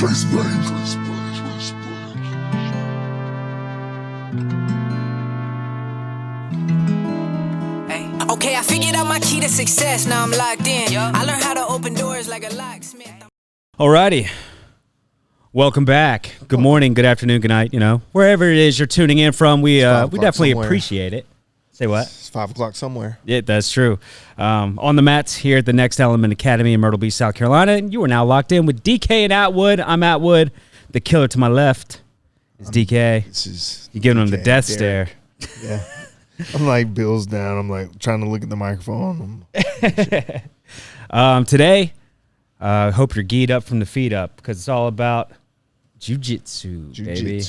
Okay, I figured out my key to success, now I'm locked in. I learned how to open doors like a locksmith. Alrighty. Welcome back. Good morning, good afternoon, good night, wherever it is you're tuning in from, we definitely appreciate it. Say what? It's 5 o'clock somewhere. Yeah, that's true. On the mats here at the Next Element Academy in Myrtle Beach, South Carolina. And you are now locked in with DK and Atwood. I'm Atwood. The killer to my left is DK. You're giving him the death stare. Yeah. I'm like bills down. I'm like trying to look at the microphone. Today, hope you're geared up from the feet up because it's all about jiu-jitsu, baby.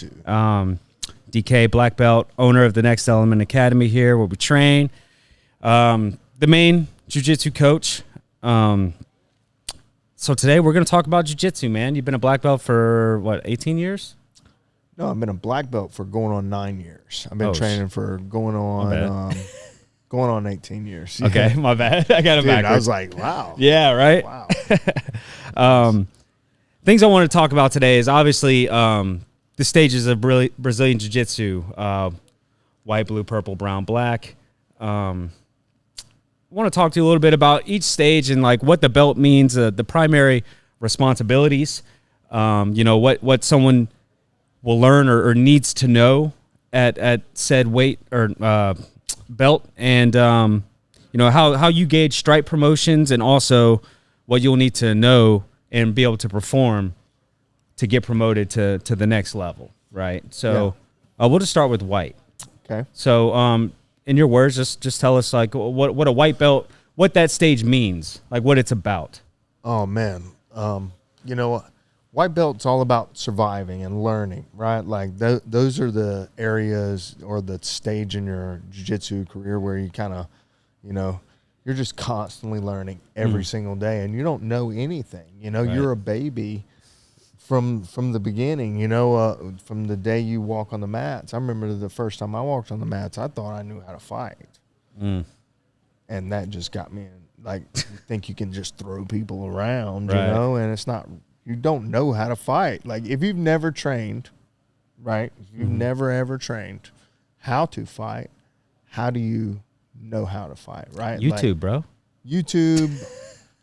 DK, black belt, owner of the Next Element Academy here where we train. The main jiu-jitsu coach. So today we're going to talk about jiu-jitsu, man. You've been a black belt for, 18 years? No, I've been a black belt for going on 9 years. I've been training for going on 18 years. Yeah. Okay, my bad. I got it backwards. I was like, wow. Yeah, right? Wow. Things I want to talk about today is obviously the stages of Brazilian Jiu-Jitsu, white, blue, purple, brown, black. I want to talk to you a little bit about each stage and what the belt means, the primary responsibilities, what someone will learn or needs to know at said weight or belt, and how you gauge stripe promotions, and also what you'll need to know and be able to perform to get promoted to the next level, right? So we'll just start with white. Okay. So in your words, just tell us what a white belt, what that stage means, what it's about. Oh man, you know what? White belt's all about surviving and learning, right? Those are the areas or the stage in your jiu-jitsu career where you kind of, you're just constantly learning every single day, and you don't know anything. Right. You're a baby from the beginning. From the day you walk on the mats. I remember the first time I walked on the mats, I thought I knew how to fight, and that just got me you think you can just throw people around, right. And it's not. You don't know how to fight. If you've never trained, right? If you've never, ever trained how to fight, how do you know how to fight, right? YouTube, bro. YouTube,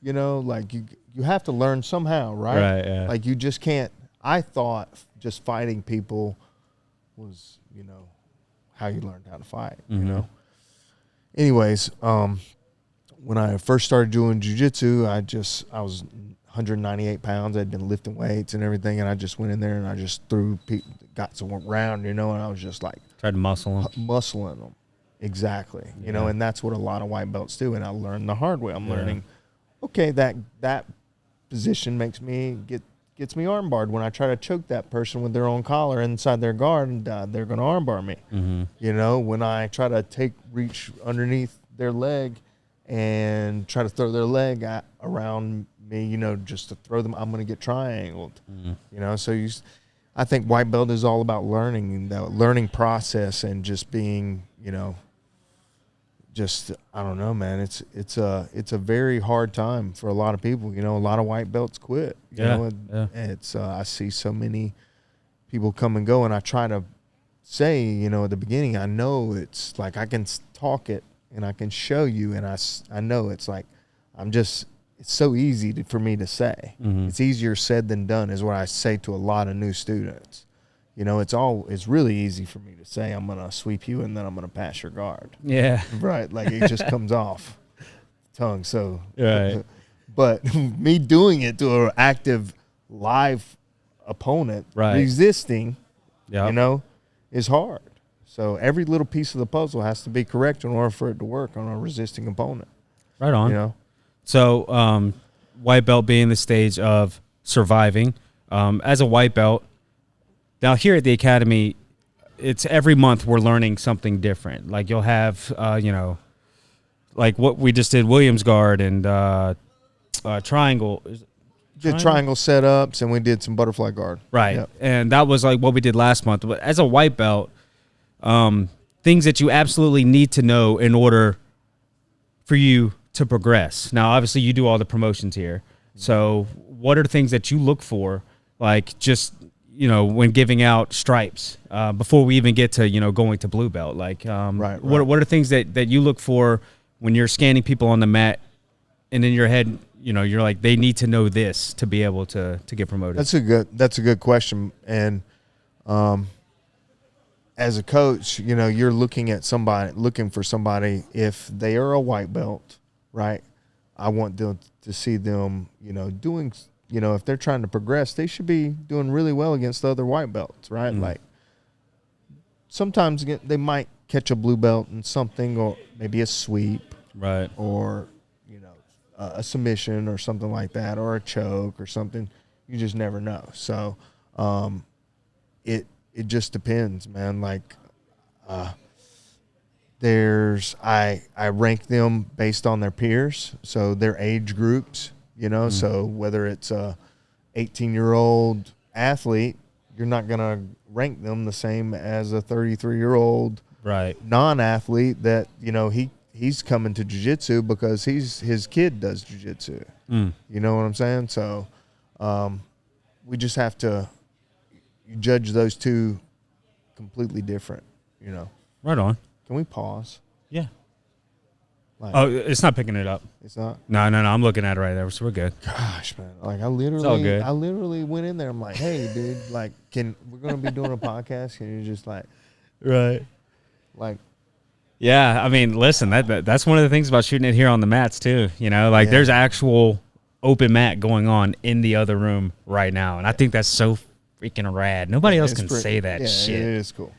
you have to learn somehow, right? Right, yeah. You just can't. I thought just fighting people was, how you learned how to fight, Anyways, when I first started doing jiu-jitsu, I was 198 pounds. I'd been lifting weights and everything, and I just went in there and I just got someone around, and I was just tried to muscling them, exactly, and that's what a lot of white belts do. And I learned the hard way. I'm learning, okay, that position gets me armbarred. When I try to choke that person with their own collar inside their guard, and they're going to armbar me. When I try to reach underneath their leg and try to throw their leg around me, just to throw them, I'm going to get triangled, So I think white belt is all about learning, the learning process, and just being, I don't know, man. It's a very hard time for a lot of people. A lot of white belts quit. It's I see so many people come and go, and I try to say, at the beginning, I know it's I can talk it and I can show you, and I know it's it's so easy for me to say. It's easier said than done is what I say to a lot of new students. It's really easy for me to say, I'm going to sweep you and then I'm going to pass your guard. Yeah. Right. It just comes off the tongue. So, right. But me doing it to an active live opponent, resisting, is hard. So every little piece of the puzzle has to be correct in order for it to work on a resisting opponent. Right on. So white belt being the stage of surviving. As a white belt, now here at the Academy, it's every month we're learning something different. You'll have, what we just did, Williams guard and triangle. Did triangle setups, and we did some butterfly guard. Right. Yep. And that was what we did last month. But as a white belt, things that you absolutely need to know in order for you to progress. Now, obviously, you do all the promotions here. So what are the things that you look for like just, when giving out stripes, before we even get to, going to blue belt? Like, Right. What are things that you look for when you're scanning people on the mat, and in your head, you're like, they need to know this to be able to get promoted? That's a good question. And as a coach, you're looking for somebody, if they are a white belt, right? I want them to see them, doing, if they're trying to progress, they should be doing really well against other white belts, right? Like sometimes they might catch a blue belt in something, or maybe a sweep, right? Or, a submission or something like that, or a choke or something. You just never know. So it just depends, man. Like I rank them based on their peers, so their age groups, so whether it's a 18-year-old athlete, you're not going to rank them the same as a 33-year-old right non-athlete that, he's coming to jiu-jitsu because his kid does jiu-jitsu. You know what I'm saying? So we just have to judge those two completely different, Right on. Can we pause? Yeah. Like, Oh, it's not picking it up. It's not? No. I'm looking at it right there, so we're good. Gosh, man. Like I all good. literally went in there. I'm like, hey, dude, like, we're going to be doing a podcast. Can you just like Yeah, I mean, listen, that's one of the things about shooting it here on the mats too. There's actual open mat going on in the other room right now, and I think that's so freaking rad. Nobody else can say that shit. It is cool.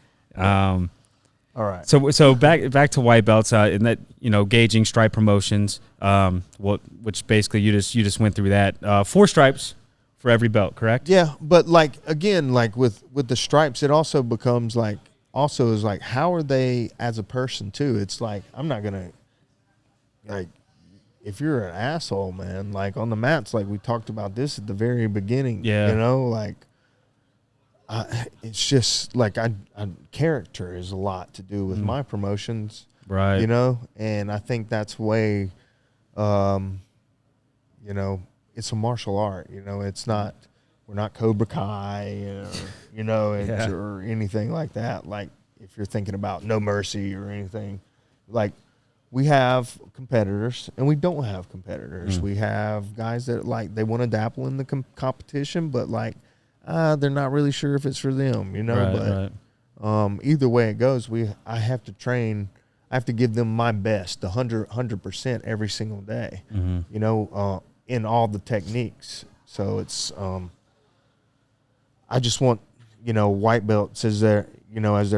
All right. So back to white belts, and that gauging stripe promotions, which basically you just went through that. 4 stripes for every belt, correct? Yeah, but like again, like with the stripes, it also becomes like is like, how are they as a person too? It's like, I'm not gonna, like, if you're an asshole, man, like on the mats, like we talked about this at the very beginning. Yeah. Like it's just like character is a lot to do with my promotions, right? And I think that's way, it's a martial art. It's not, we're not Cobra Kai, or anything like that. Like if you're thinking about No Mercy or anything, like we have competitors and we don't have competitors. We have guys that like they want to dabble in the competition, but like they're not really sure if it's for them, Right. Either way it goes, I have to train. I have to give them my best, 100% every single day, in all the techniques. So it's, I just want, white belts as they're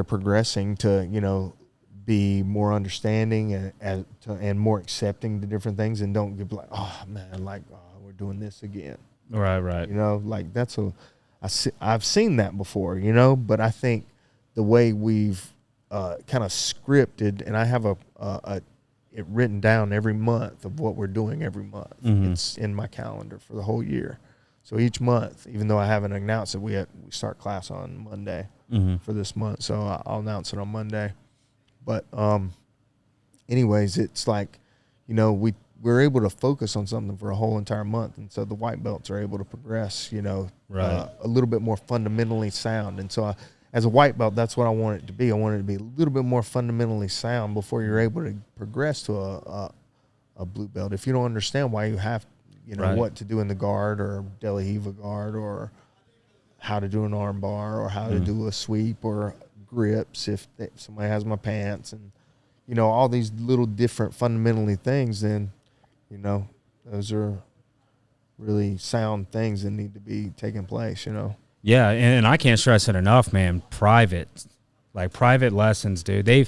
progressing to, be more understanding and more accepting to different things, and don't get like, oh man, like we're doing this again. Right. Like I've seen that before, but I think the way we've kind of scripted, and I have it written down every month of what we're doing every month. It's in my calendar for the whole year. So each month, even though I haven't announced it, we start class on Monday for this month. So I'll announce it on Monday. But anyways, it's like, we're able to focus on something for a whole entire month. And so the white belts are able to progress, Right. A little bit more fundamentally sound. And so as a white belt, that's what I want it to be. I want it to be a little bit more fundamentally sound before you're able to progress to a blue belt. If you don't understand why you have, Right. what to do in the guard or De La Hiva guard, or how to do an arm bar, or how to do a sweep, or grips if somebody has my pants, and all these little different fundamentally things, then those are really sound things that need to be taking place. Yeah, and I can't stress it enough, man. Private lessons, dude. I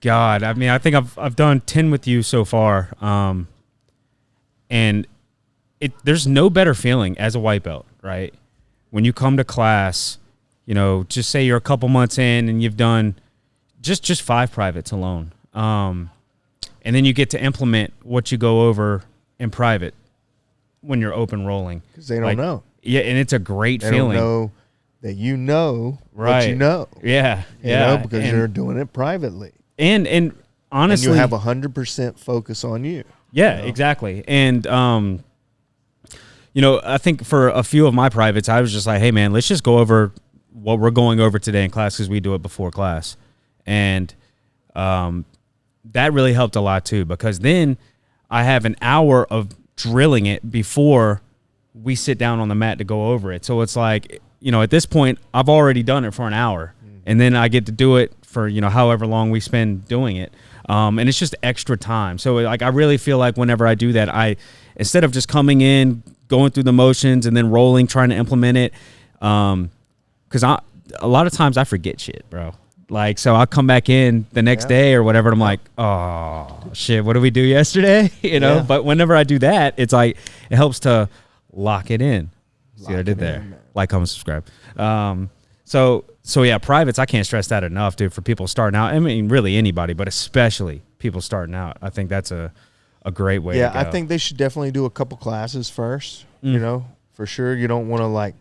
mean, I think I've done 10 with you so far, and there's no better feeling as a white belt, right? When you come to class, just say you're a couple months in and you've done just 5 privates alone, and then you get to implement what you go over in private when you're open rolling, because they don't know. Yeah, and it's a great They feeling. don't know that Right. what you know. Yeah, because they're doing it privately. And honestly, And you have 100% focus on you. Yeah, exactly. And I think for a few of my privates, I was just like, hey, man, let's just go over what we're going over today in class because we do it before class. And that really helped a lot, too, because then I have an hour of drilling it before we sit down on the mat to go over it. So it's like, at this point, I've already done it for an hour, and then I get to do it for, however long we spend doing it. And it's just extra time. So like, I really feel like whenever I do that, instead of just coming in, going through the motions and then rolling, trying to implement it. Cause a lot of times I forget shit, bro. Like, so I'll come back in the next day or whatever. And I'm like, oh shit, what did we do yesterday? But whenever I do that, it's like, it helps to lock it in. See what I did there? Like, comment, subscribe. So yeah, privates, I can't stress that enough, dude, for people starting out. I mean, really anybody, but especially people starting out. I think that's a great way to go. I think they should definitely do a couple classes first, for sure. You don't want to,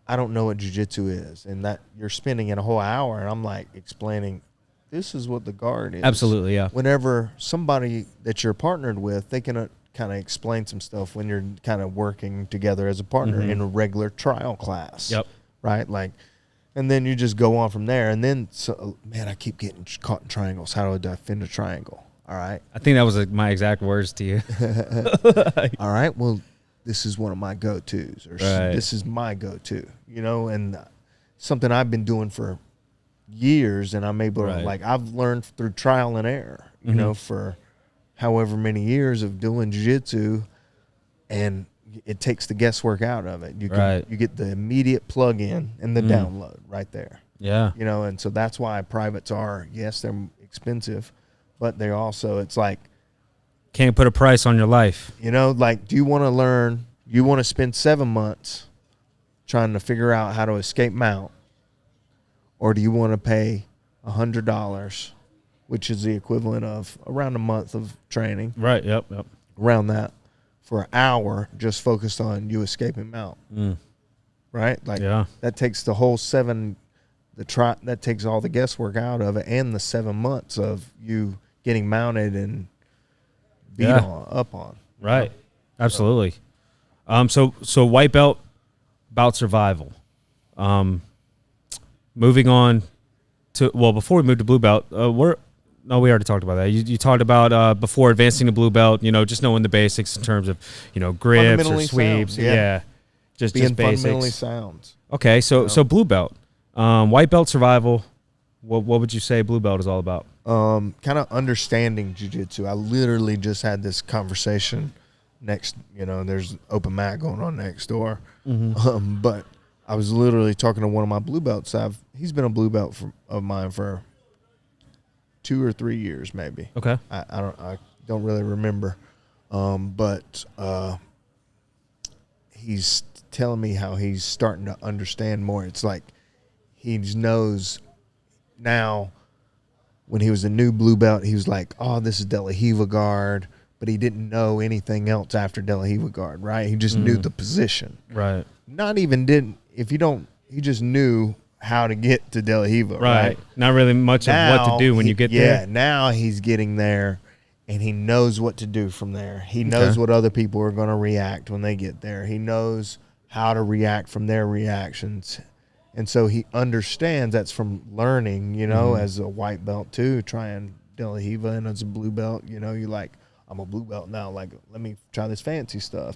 I don't know what jiu-jitsu is, and that you're spending in a whole hour, and I'm, explaining this is what the guard is. Absolutely, yeah. Whenever somebody that you're partnered with, they can kind of explain some stuff when you're kind of working together as a partner in a regular trial class. Yep. Right? And then you just go on from there. And then, man, I keep getting caught in triangles. How do I defend a triangle? All right. I think that was my exact words to you. All right. Well, this is one of my go-tos, or this is my go-to, and something I've been doing for years, and I'm able to, I've learned through trial and error, for however many years of doing jiu-jitsu, and it takes the guesswork out of it. You get the immediate plug-in and the download right there. Yeah. And so that's why privates are, yes, they're expensive, but they're also, it's like, can't put a price on your life. do you want to learn, you want to spend 7 months trying to figure out how to escape mount, or do you want to pay $100, which is the equivalent of around a month of training? Right, yep. Around that, for an hour just focused on you escaping mount. Right? That takes the whole that takes all the guesswork out of it, and the 7 months of you getting mounted and beat up on. Right. Absolutely. So white belt, bout survival. Moving on to, before we move to blue belt, we already talked about that. You talked about before advancing to blue belt, just knowing the basics in terms of, grips or sweeps. Sound, Just being basics. Fundamentally sound. Okay, so blue belt. White belt survival, what would you say blue belt is all about? Kind of understanding jiu-jitsu. I literally just had this conversation there's open mat going on next door. But I was literally talking to one of my blue belts. He's been a blue belt of mine for 2 or 3 years, maybe. Okay. I don't really remember. But he's telling me how he's starting to understand more. It's like he knows now. When he was a new blue belt, he was like, oh, this is De La Riva guard, but he didn't know anything else after De La Riva guard, right? He just knew the position. Right. He just knew how to get to De La Riva, right? Not really much of what to do when you get there. Yeah, now he's getting there, and he knows what to do from there. He knows what other people are going to react when they get there. He knows how to react from their reactions. And so he understands that's from learning, as a white belt too, trying De La Riva, and as a blue belt, you're like, I'm a blue belt now. Like, let me try this fancy stuff.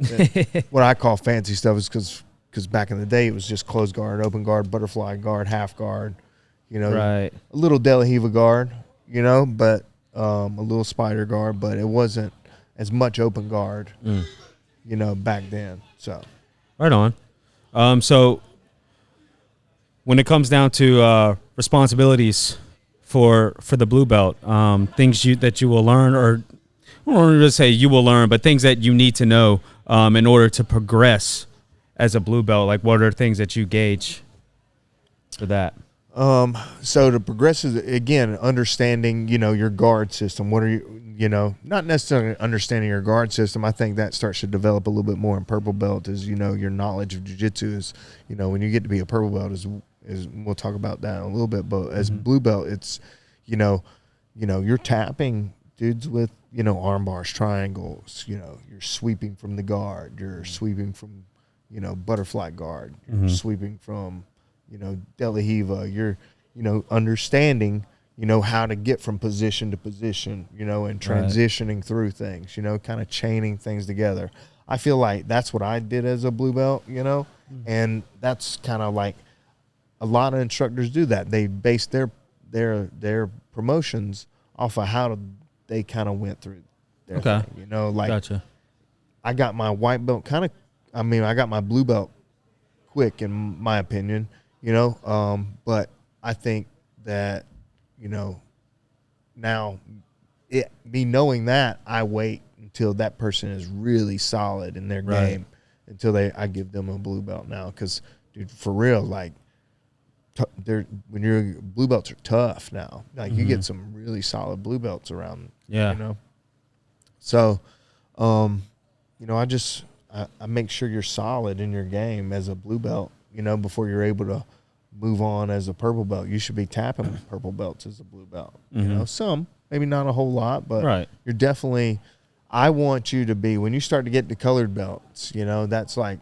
What I call fancy stuff is because back in the day it was just closed guard, open guard, butterfly guard, half guard, a little De La Riva guard, but a little spider guard, but it wasn't as much open guard, back then. So, right on. So when it comes down to responsibilities for the blue belt, things that you will learn, or I don't want to say you will learn, but things that you need to know in order to progress as a blue belt, like what are things that you gauge for that? So to progress is, again, understanding, your guard system. What are you, not necessarily understanding your guard system. I think that starts to develop a little bit more in purple belt your knowledge of jiu-jitsu is, when you get to be a purple belt is we'll talk about that in a little bit, but as blue belt, it's, you're tapping dudes with, arm bars, triangles, you're sweeping from the guard, you're sweeping from butterfly guard. You're sweeping from, De La Hiva. You're, understanding, how to get from position to position, and transitioning through things, kind of chaining things together. I feel like that's what I did as a blue belt, and that's kind of like a lot of instructors do that. They base their promotions off of how they kind of went through their thing, Gotcha. I got my white belt I got my blue belt quick, in my opinion, but I think that, now me knowing that, I wait until that person is really solid in their game until I give them a blue belt now. Because, dude, for real, like, when you're blue belts are tough now. Like, you get some really solid blue belts around, So, I make sure you're solid in your game as a blue belt, before you're able to move on as a purple belt. You should be tapping purple belts as a blue belt. Some, maybe not a whole lot, but you're definitely, I want you to be, when you start to get to colored belts, that's like,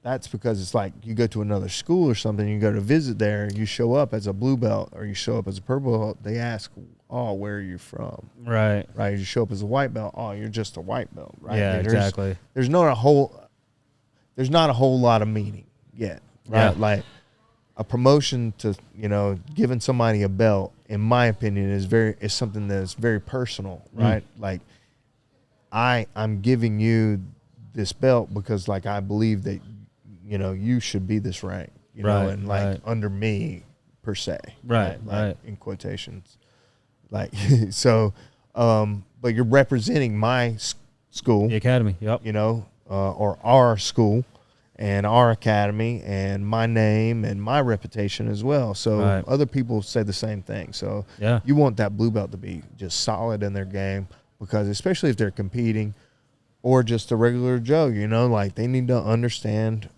that's because it's like you go to another school or something, you go to visit there, you show up as a blue belt or you show up as a purple belt, they ask, where are you from? Right. You show up as a white belt, you're just a white belt, right? Yeah, exactly. There's not a whole lot of meaning yet, right? Yeah. Like, a promotion to, giving somebody a belt, in my opinion, is something that's very personal, right? Like, I'm giving you this belt because, like, I believe that, you should be this rank, and like under me per se, like, in quotations, like, so, but you're representing my school, the academy, or our school and our academy and my name and my reputation as well. So other people say the same thing. So you want that blue belt to be just solid in their game, because especially if they're competing or just a regular Joe, like, they need to understand,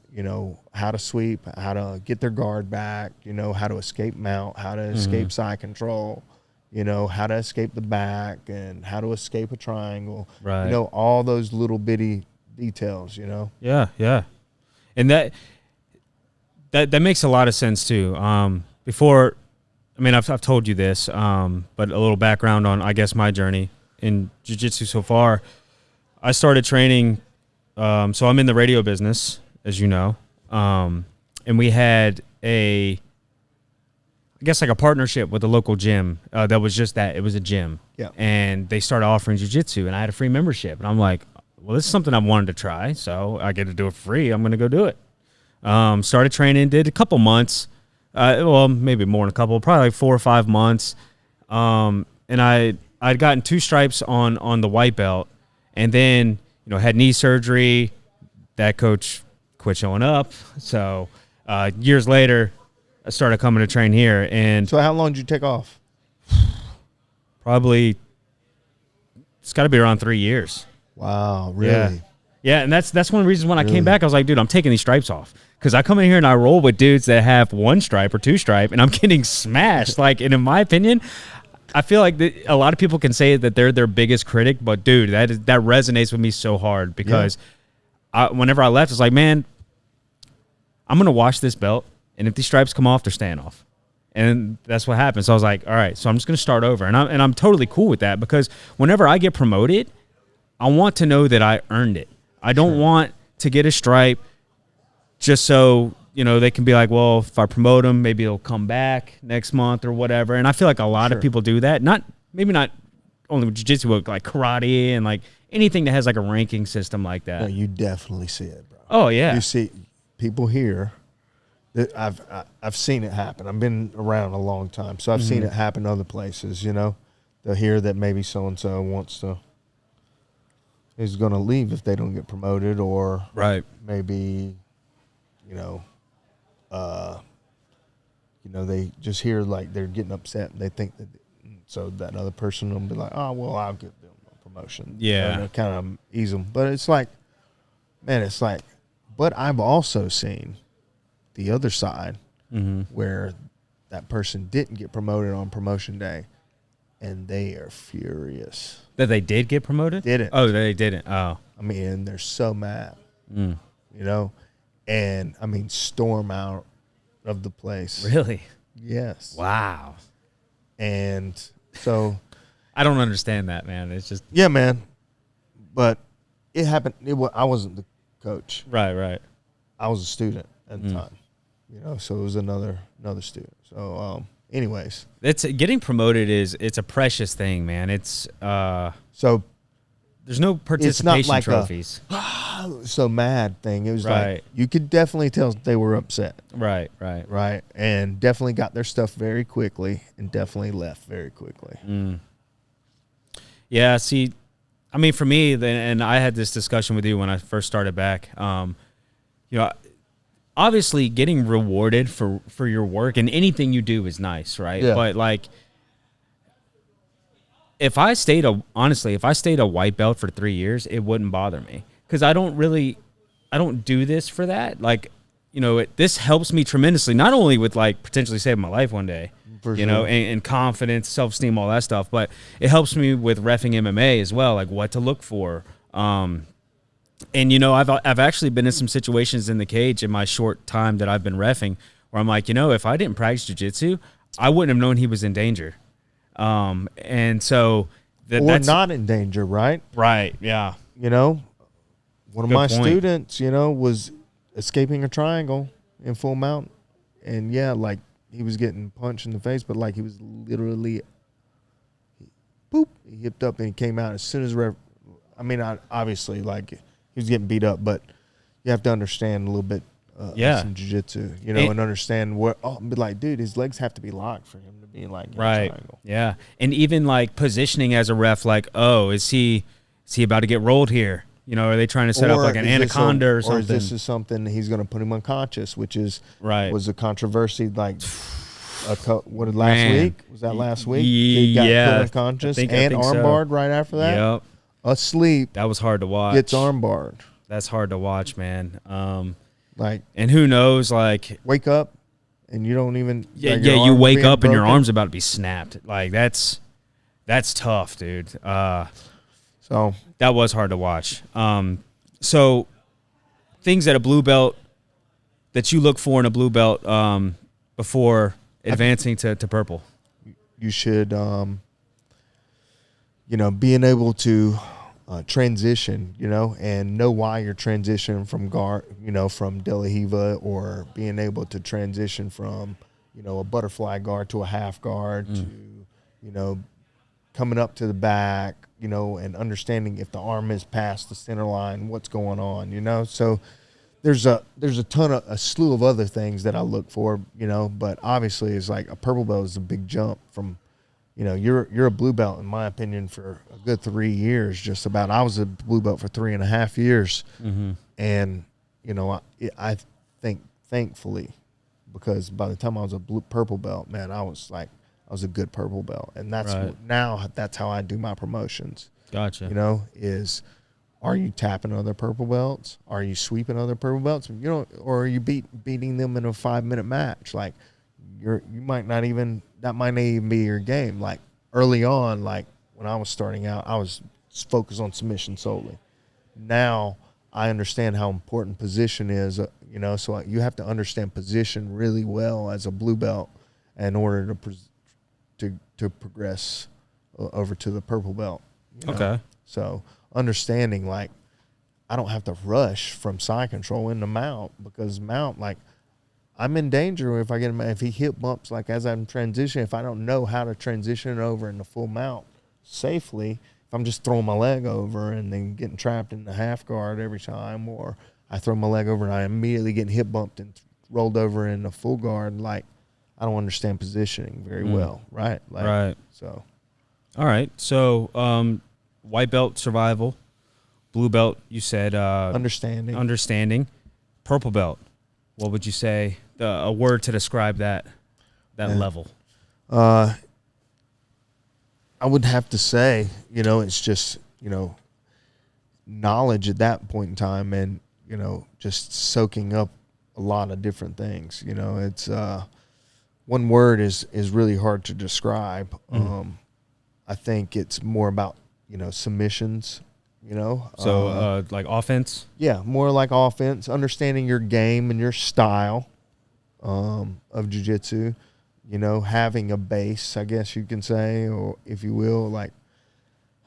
how to sweep, how to get their guard back, how to escape mount, how to escape side control, how to escape the back and how to escape a triangle, all those little bitty details, Yeah. And that makes a lot of sense too. Before, I've told you this, but a little background on, I guess, my journey in jiu-jitsu so far. I started training, so I'm in the radio business, as you know, and we had a partnership with a local gym that was just that. It was a gym, and they started offering jiu-jitsu, and I had a free membership, and I'm like, well, this is something I've wanted to try, so I get to do it for free. I'm going to go do it. Started training, did a couple months, maybe more than a couple, probably like 4 or 5 months, and I'd gotten 2 stripes on the white belt, and then had knee surgery. That coach quit showing up, so years later, I started coming to train here. And so, how long did you take off? Probably, it's got to be around 3 years. Wow, really? Yeah, and that's one of the reasons when I came back, I was like, dude, I'm taking these stripes off. Because I come in here and I roll with dudes that have 1 stripe or 2 stripe, and I'm getting smashed. Like, and in my opinion, I feel like a lot of people can say that they're their biggest critic, but dude, that resonates with me so hard, because whenever I left, it's like, man, I'm going to wash this belt, and if these stripes come off, they're staying off. And that's what happened. So I was like, all right, so I'm just going to start over. And I'm totally cool with that, because whenever I get promoted, I want to know that I earned it. I don't want to get a stripe just so, they can be like, well, if I promote them, maybe he'll come back next month or whatever. And I feel like a lot of people do that. Maybe not only with jiu-jitsu, but like karate and like anything that has like a ranking system like that. No, you definitely see it, bro. Oh, yeah. You see people here. I've seen it happen. I've been around a long time, so I've seen it happen other places, They'll hear that maybe so-and-so is going to leave if they don't get promoted, or maybe, they just hear like they're getting upset, and they think that, so that other person will be like, oh, well, I'll give them a promotion. Yeah. Kind of ease them. But it's like, man, but I've also seen the other side where that person didn't get promoted on promotion day, and they are furious. That they did get promoted? Didn't. Oh, they didn't. Oh. They're so mad. you know, and I mean, storm out of the place. Really? Yes. Wow. And so, I don't understand that, man. It's just yeah, man. But it happened. I wasn't the coach. right. I was a student at the time, you know, so it was another student. So, anyways, It's getting promoted it's a precious thing, man. It's so there's no participation like trophies. so mad thing. It was Right. like you could definitely tell they were upset, Right. and definitely got their stuff very quickly, and definitely left very quickly. Yeah, see, I mean, for me, and I had this discussion with you when I first started back. You know, obviously, getting rewarded for your work and anything you do is nice, right? Yeah. But like, if I stayed a white belt for 3 years, it wouldn't bother me because I don't do this for that. Like, you know, this helps me tremendously, not only with like potentially saving my life one day, For you know, sure. and confidence, self-esteem, all that stuff, but it helps me with reffing MMA as well, like what to look for. And you know, I've actually been in some situations in the cage in my short time that I've been reffing where I'm like, you know, if I didn't practice jiu-jitsu, I wouldn't have known he was in danger. And so that's not in danger, right? right. Yeah. You know, one of Good my point. students, you know, was escaping a triangle in full mount, and yeah, like he was getting punched in the face, but like he was literally, boop, he hipped up and he came out as soon as obviously like he was getting beat up, but you have to understand a little bit. Some jiu-jitsu, you know, and understand but like, dude, his legs have to be locked for him to be like in a triangle. Yeah. And even like positioning as a ref, like, oh, is he about to get rolled here? You know, are they trying to set up like an anaconda or something? Or is this something he's going to put him unconscious, which was a controversy like last week? Was that last week? He got put unconscious and armbarred right after that? Yep. Asleep. That was hard to watch. Gets armbarred. That's hard to watch, man. Like, and who knows, like, wake up and you don't even you wake up and your arm's about to be snapped. Like that's tough, dude. So that was hard to watch. So things at a blue belt that you look for in a blue belt before advancing to purple. You should you know, being able to transition, you know, and know why you're transitioning from guard, you know, from De La Riva, or being able to transition from, you know, a butterfly guard to a half guard to, you know, coming up to the back, you know, and understanding if the arm is past the center line, what's going on, you know. So there's a slew of other things that I look for, you know, but obviously it's like a purple belt is a big jump from, you know, you're a blue belt in my opinion for a good 3 years, just about. I was a blue belt for 3.5 years, and you know, I think thankfully, because by the time I was a purple belt, man, I was a good purple belt, and that's now that's how I do my promotions. Gotcha. You know, are you tapping other purple belts? Are you sweeping other purple belts? You know, or are you beating them in a 5-minute match? Like you might not even. That might not even be your game. Like early on, like when I was starting out, I was focused on submission solely. Now I understand how important position is, you know, so you have to understand position really well as a blue belt in order to progress over to the purple belt. You know? Okay. So understanding, like, I don't have to rush from side control into mount, because mount, like, I'm in danger if he hip bumps, like as I'm transitioning, if I don't know how to transition over into full mount safely, if I'm just throwing my leg over and then getting trapped in the half guard every time, or I throw my leg over and I immediately get hip bumped and rolled over in the full guard, like I don't understand positioning very well, right? Like, right. So, all right. So, white belt survival, blue belt, you said understanding, purple belt. What would you say? A word to describe that level. I would have to say, you know, it's just, you know, knowledge at that point in time, and, you know, just soaking up a lot of different things. You know, it's one word is really hard to describe. I think it's more about, you know, submissions you know. So like offense. Yeah, more like offense, understanding your game and your style of jiu-jitsu, you know, having a base, I guess you can say, or if you will, like,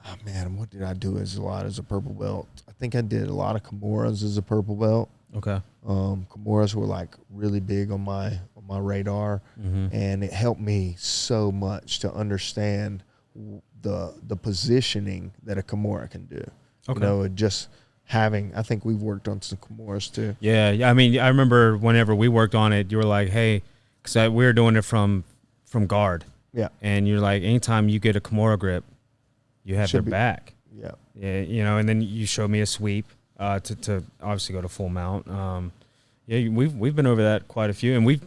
oh man, what did I do as a purple belt? I think I did a lot of Kimuras as a purple belt. Okay. Kimuras were like really big on my radar, and it helped me so much to understand the positioning that a Kimura can do. Okay. You know, just having, I think we've worked on some Kimuras too. Yeah. I mean, I remember whenever we worked on it, you were like, hey, because we were doing it from guard. Yeah. And you're like, anytime you get a Kimura grip, you have their back. Yeah. Yeah. You know, and then you showed me a sweep to obviously go to full mount. Yeah, we've been over that quite a few, and we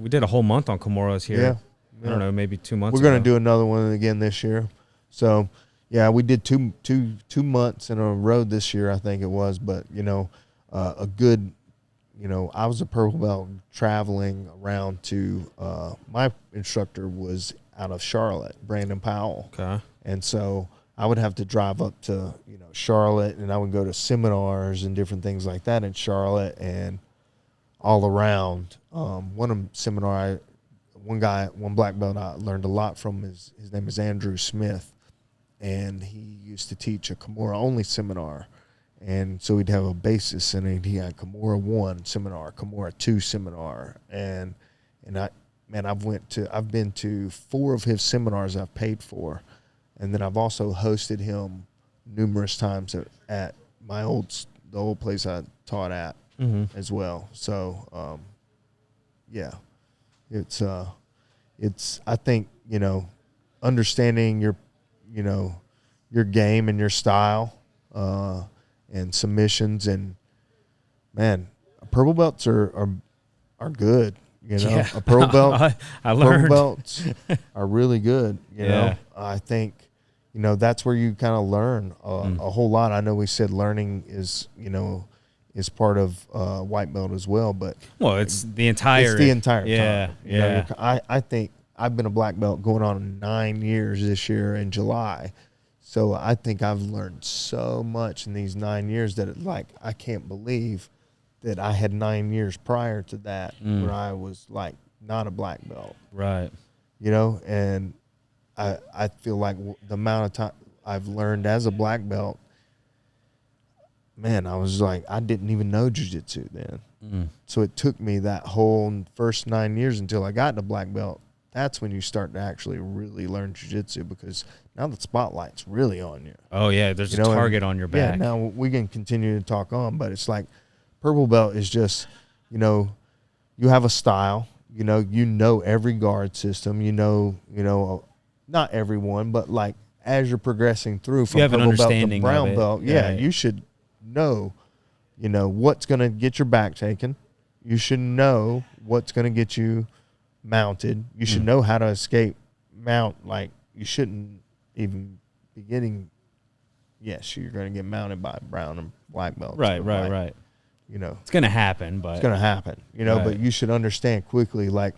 did a whole month on Kimuras here. Yeah. I don't know, maybe 2 months. We're going to do another one again this year. So, yeah, we did two months in a row this year, I think it was. But, you know, a good, you know, I was a purple belt traveling around to, my instructor was out of Charlotte, Brandon Powell. Okay. And so I would have to drive up to, you know, Charlotte, and I would go to seminars and different things like that in Charlotte and all around. One black belt I learned a lot from his name is Andrew Smith, and he used to teach a Kimura only seminar, and so he'd have a basis, and he had Kimura 1 seminar, Kimura 2 seminar, and I've been to 4 of his seminars I've paid for, and then I've also hosted him numerous times at the old place I taught at as well. So yeah. It's I think, you know, understanding your game and your style, and submissions, and man, purple belts are good, you know. Yeah. A purple belt, I learned. purple belts are really good, you know. I think, you know, that's where you kind of learn a whole lot. I know we said learning is part of white belt as well, but it's the entire time. Yeah. You know, I think I've been a black belt going on 9 years this year in July. So I think I've learned so much in these 9 years that I can't believe that I had 9 years prior to that where I was like not a black belt. Right. You know, and I feel like the amount of time I've learned as a black belt, man, I was like, I didn't even know jiu-jitsu then. So it took me that whole first 9 years until I got to black belt. That's when you start to actually really learn jiu-jitsu, because now the spotlight's really on you. Oh, yeah, there's a target on your back. Yeah, now we can continue to talk on, but it's like purple belt is just, you know, you have a style, you know every guard system, you know, not everyone, but like as you're progressing through from purple belt to brown belt, you should know, you know, what's going to get your back taken. You should know what's going to get you mounted. You should know how to escape mount. Like, you shouldn't even be getting, yes, you're going to get mounted by brown and black belts. Right. You know, it's going to happen, but it's going to happen, you know, but you should understand quickly, like,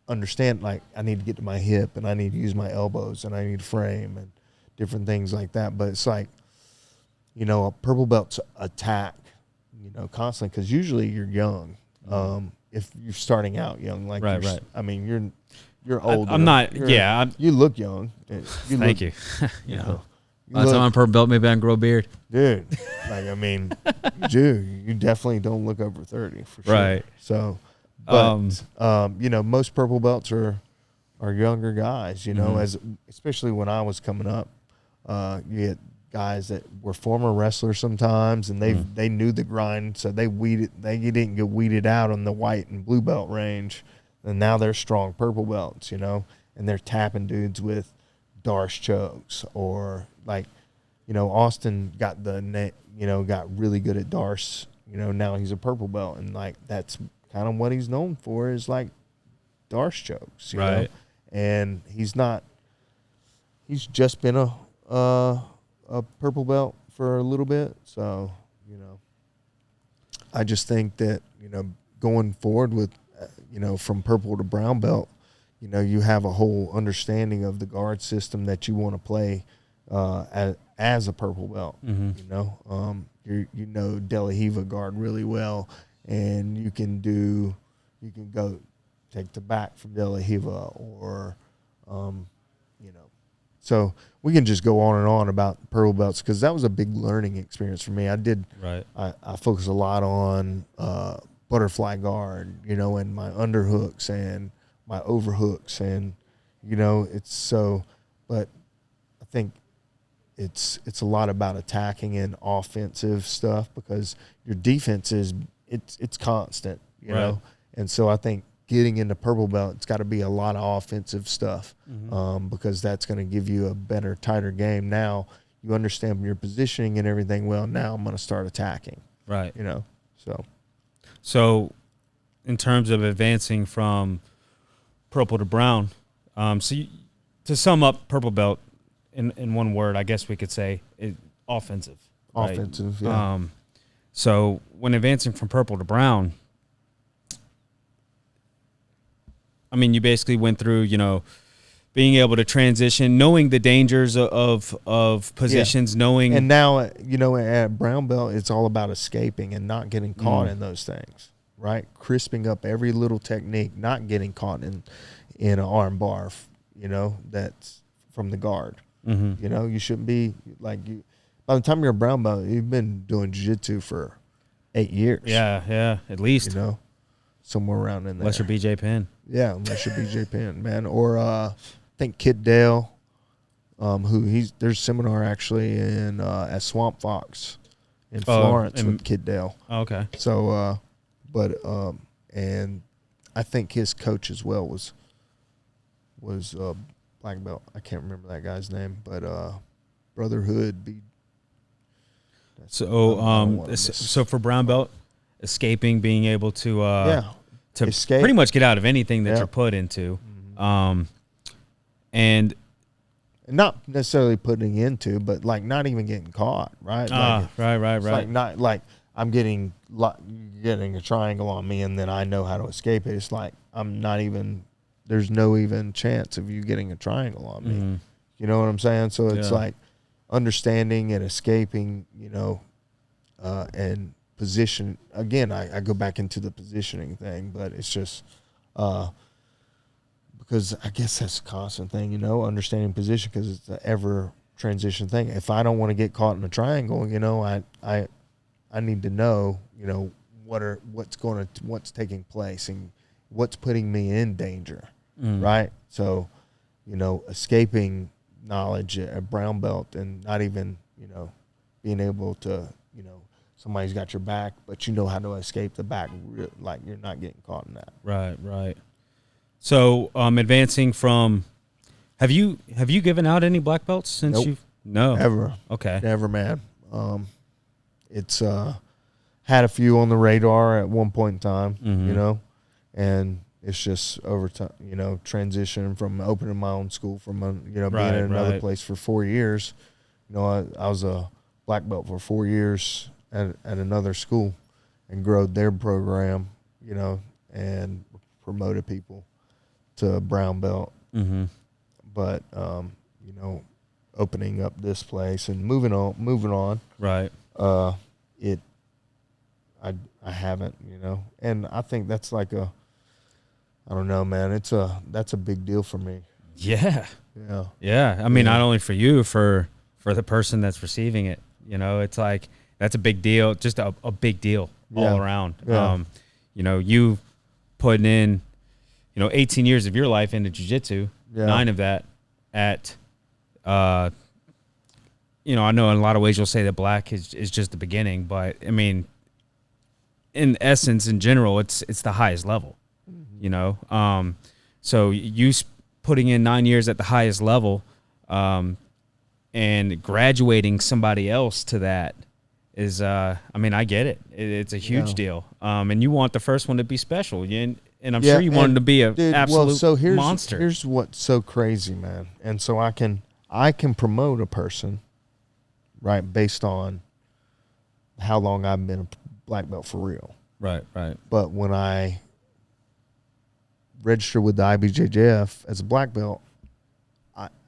understand, like, I need to get to my hip, and I need to use my elbows, and I need to frame, and different things like that. But it's like, you know, a purple belt's attack, you know, constantly, because usually you're young. If you're starting out young, like, right. I mean, you're older. I'm not. You look young. Thank you. You know, by the time I'm purple belt, maybe I can grow a beard, dude. Like, I mean, you definitely don't look over 30 for sure. Right. So, but you know, most purple belts are younger guys. You know, especially when I was coming up, you get guys that were former wrestlers sometimes, and they knew the grind, so they didn't get weeded out on the white and blue belt range, and now they're strong purple belts, you know, and they're tapping dudes with Darce chokes, or like, you know, Austin got got really good at Darce, you know, now he's a purple belt, and like that's kind of what he's known for, is like Darce chokes, you know? And he's just been a purple belt for a little bit. So, you know, I just think that, you know, going forward with, you know, from purple to brown belt, you know, you have a whole understanding of the guard system that you want to play as a purple belt. Mm-hmm. You know, you know De La Riva guard really well, and you can go take the back from De La Riva, or you know, so we can just go on and on about purple belts, because that was a big learning experience for me. I focus a lot on butterfly guard, you know, and my underhooks and my overhooks, and you know, but I think it's a lot about attacking and offensive stuff, because your defense it's constant, you know, and so I think getting into purple belt, it's got to be a lot of offensive stuff, because that's going to give you a better, tighter game. Now you understand your positioning and everything. Well, now I'm going to start attacking, right? You know, so in terms of advancing from purple to brown, to sum up purple belt in one word, I guess we could say offensive. Right? Offensive, yeah. So when advancing from purple to brown, I mean, you basically went through, you know, being able to transition, knowing the dangers of positions, knowing. And now, you know, at brown belt, it's all about escaping and not getting caught in those things, right? Crisping up every little technique, not getting caught in an arm bar, you know, that's from the guard. You know, you shouldn't be like you. By the time you're a brown belt, you've been doing jiu-jitsu for 8 years. Yeah, at least. You know, somewhere around in there. Unless you're BJ Penn. Yeah, unless you're BJ Penn, man. Or I think Kit Dale, there's a seminar actually in at Swamp Fox in Florence with Kit Dale. Oh, okay. So, and I think his coach as well was black belt. I can't remember that guy's name, but Brotherhood. So for brown belt, escaping, being able to escape, pretty much get out of anything that you're put into, and not necessarily putting into, but like not even getting caught, right? Right. Like not like I'm getting a triangle on me, and then I know how to escape it. It's like I'm not even. There's no even chance of you getting a triangle on me. You know what I'm saying? So it's like understanding and escaping, you know, and position. Again, I go back into the positioning thing, but it's just because I guess that's a constant thing, you know, understanding position, because it's an ever transition thing. If I don't want to get caught in a triangle, you know, I need to know, you know, what's taking place and what's putting me in danger, right? So, you know, escaping knowledge at brown belt, and not even, you know, being able to, you know, somebody's got your back, but you know how to escape the back, like you're not getting caught in that. Right. So, advancing from, have you given out any black belts since Nope. you've? No. Ever. Okay. Never, man. It's had a few on the radar at one point in time, you know, and it's just over time, you know, transition from opening my own school, from, you know, being in another place for 4 years. You know, I was a black belt for 4 years at another school, and growed their program, you know, and promoted people to brown belt. But, you know, opening up this place and moving on. Right. I haven't, you know, and I think that's like I don't know, man. That's a big deal for me. Yeah. Yeah. I mean, not only for you, for the person that's receiving it, you know, it's like, that's a big deal, just a big deal all around. Yeah. You know, you putting in, you know, 18 years of your life into jiu-jitsu, 9 of that at, you know, I know in a lot of ways you'll say that black is just the beginning, but I mean, in essence, in general, it's the highest level, you know? So you putting in 9 years at the highest level, and graduating somebody else to that is, I mean, I get it. It's a huge deal. And you want the first one to be special. And I'm sure you want him to be an absolute monster. Here's what's so crazy, man. And so I can promote a person, right, based on how long I've been a black belt for real. Right. But when I registered with the IBJJF as a black belt,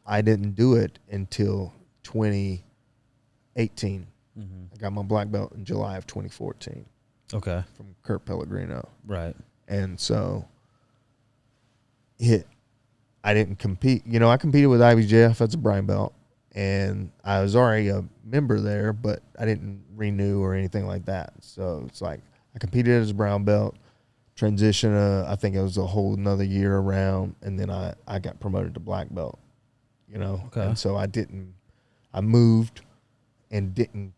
I didn't do it until 2018. I got my black belt in July of 2014. Okay. From Kurt Pellegrino. Right. And so I didn't compete. I competed with IBJF as a brown belt, and I was already a member there, but I didn't renew or anything like that. So it's like I competed as a brown belt, transition. I think it was a whole another year around, and then I got promoted to black belt. Okay. And so I moved and didn't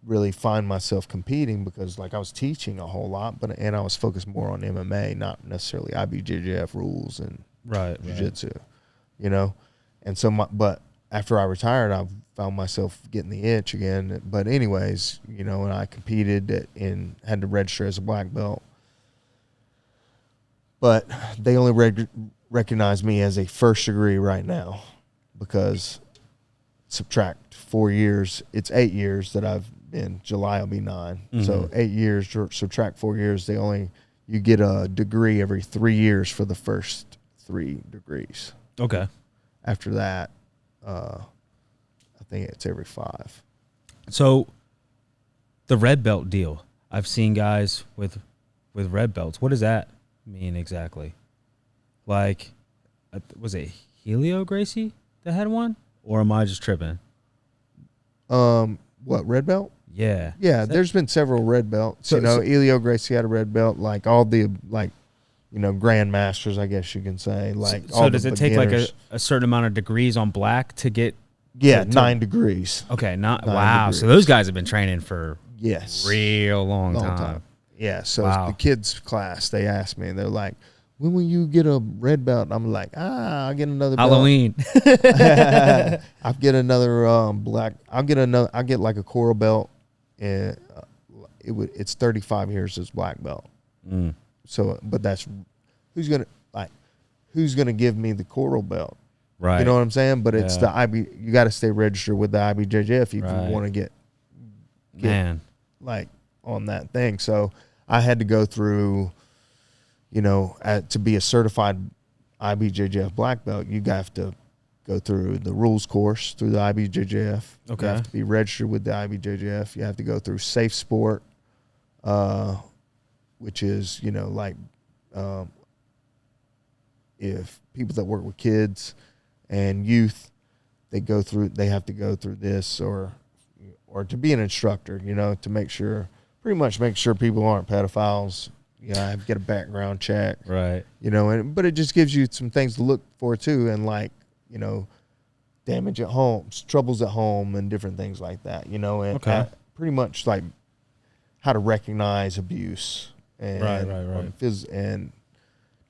really find myself competing because like I was teaching a whole lot, and I was focused more on MMA, not necessarily IBJJF rules and jiu-jitsu, and so but after I retired, I found myself getting the itch again. But anyways, and I competed and had to register as a black belt, but they only recognize me as a first degree right now because subtract 4 years, it's 8 years that I've been. July will be 9. So 8 years, subtract 4 years, you get a degree every 3 years for the first 3 degrees. Okay. After that, I think it's every 5. So the red belt deal, I've seen guys with red belts. What does that mean exactly? Like, was it Helio Gracie that had one? Or am I just tripping? What, red belt? Yeah. Yeah, there's been several red belts. So Helio Gracie had a red belt, like all the, grandmasters, I guess you can say. Like, so does it take like a certain amount of degrees on black to get? Yeah, 9 degrees. Okay, 9 wow. degrees. So those guys have been training for yes, real long time. Yeah, so wow. The kids class, they asked me, they're like, when will you get a red belt? I'm like, I'll get another Halloween. belt. I'll get another black. I'll get like a coral belt, and it's 35 years as black belt. So, but that's who's gonna give me the coral belt? Right. You know what I'm saying? But it's the IB. You got to stay registered with the IBJJF if you want to get like on that thing. So I had to go through. To be a certified IBJJF black belt, you have to go through the rules course through the IBJJF. Okay. You have to be registered with the IBJJF. You have to go through Safe Sport, which is, if people that work with kids and youth, they have to go through this or to be an instructor, to pretty much make sure people aren't pedophiles. I have to get a background check. Right. But it just gives you some things to look for too, and damage at home, troubles at home, and different things like that. And pretty much like how to recognize abuse and and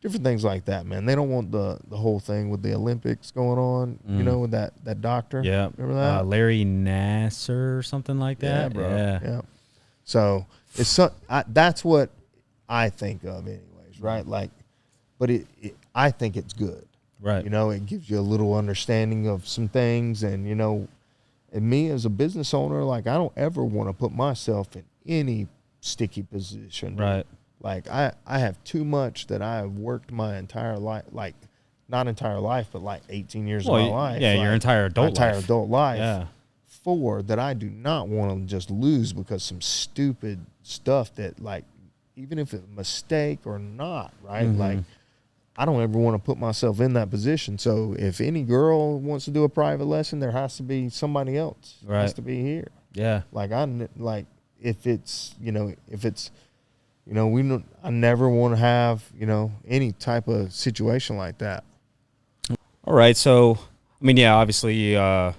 different things like that. Man, they don't want the whole thing with the Olympics going on. With that doctor. Yeah. Remember that? Larry Nasser or something like that. Yeah, bro. Yeah. So that's what I think of anyways, right? Like, but I think it's good. Right. It gives you a little understanding of some things, and and me as a business owner, like I don't ever want to put myself in any sticky position. Right. Like I have too much that I have worked my entire life, like not entire life, but like 18 years of my life. Yeah, your entire adult life. Yeah. For that I do not want to just lose because some stupid stuff that like, even if it's a mistake or not, right? Like, I don't ever want to put myself in that position. So if any girl wants to do a private lesson, there has to be somebody else. Right. Has to be here. Yeah. Like I never want to have, any type of situation like that. All right. So, I mean, yeah, obviously, that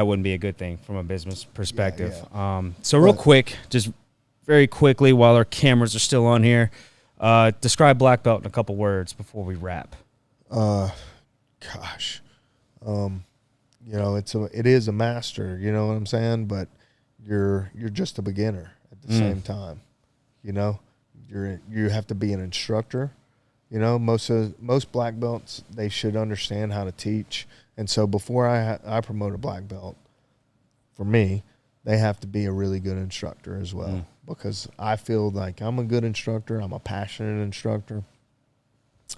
wouldn't be a good thing from a business perspective. Yeah. So real quick, just very quickly, while our cameras are still on here, describe black belt in a couple words before we wrap. It is a master, you know what I'm saying? But you're just a beginner at the same time. You have to be an instructor. Most black belts, they should understand how to teach. And so before I promote a black belt, for me, they have to be a really good instructor as well. Because I feel like I'm a good instructor. I'm a passionate instructor.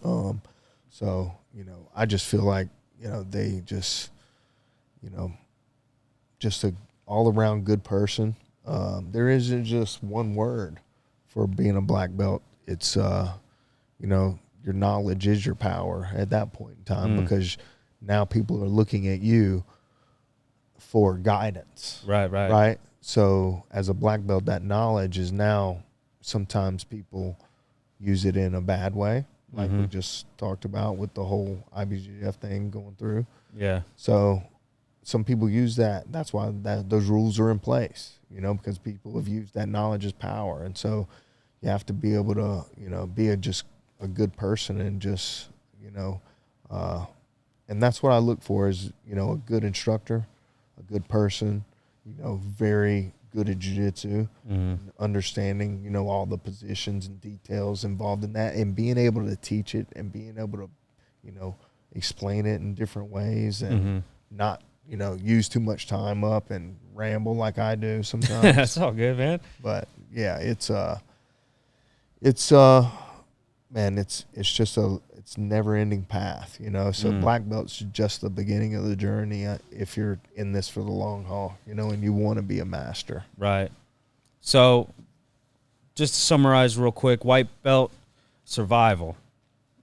So, I just feel like, they just, you know, just a all around good person. There isn't just one word for being a black belt. It's, you know, your knowledge is your power at that point in time, because now people are looking at you for guidance. Right. So as a black belt, that knowledge is now, sometimes people use it in a bad way, like we just talked about with the whole IBJJF thing going through. Yeah. So some people use that. That's why those rules are in place, you know, because people have used that knowledge as power. And so you have to be able to, you know, be just a good person and just, you know, and that's what I look for is, you know, a good instructor, a good person, you know, very good at jiu-jitsu, understanding, you know, all the positions and details involved in that, and being able to teach it and being able to, you know, explain it in different ways and not, you know, use too much time up and ramble like I do sometimes. That's all good, man. But yeah, it's man, it's just it's never ending path, you know. So black belt's just the beginning of the journey if you're in this for the long haul, you know, and you want to be a master. Right. So just to summarize real quick, white belt, survival.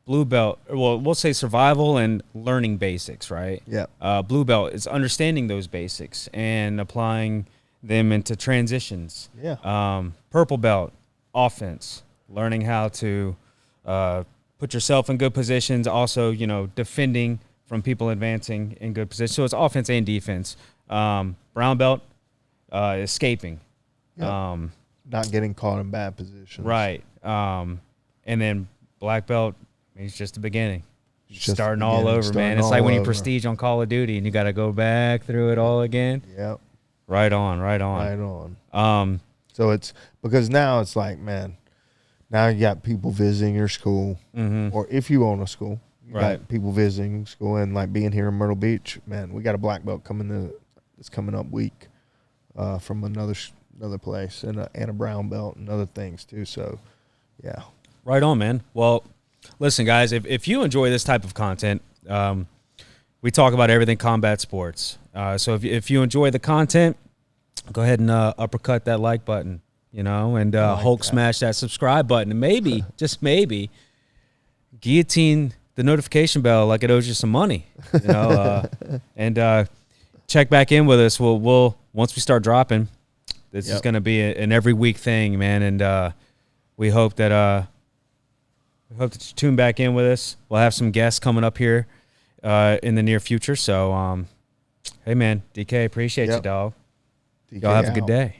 Blue belt, well, we'll say survival and learning basics, right? Yeah. Blue belt is understanding those basics and applying them into transitions. Yeah. Purple belt, offense, learning how to put yourself in good positions, also, you know, defending from people advancing in good positions. So it's offense and defense. Brown belt, escaping. Yep. Not getting caught in bad positions. Right. And then black belt, it's just the beginning. Just starting all over, man. It's like when you prestige on Call of Duty and you got to go back through it all again. Yep. Right on. Right on. So it's because now it's like, man, now you got people visiting your school, or if you own a school, you got people visiting school, and like being here in Myrtle Beach, man, we got a black belt this coming up week from another place, and a brown belt and other things too. So, yeah. Right on, man. Well, listen, guys, if you enjoy this type of content, we talk about everything combat sports. So if you enjoy the content, go ahead and uppercut that like button, you know, and Hulk smash that subscribe button, and maybe, just maybe, guillotine the notification bell like it owes you some money, you know, and check back in with us. We'll once we start dropping, this is going to be an every week thing, man, and we hope that you tune back in with us. We'll have some guests coming up here in the near future. So, hey, man, DK, appreciate you, dog. DK Y'all have a good out. day.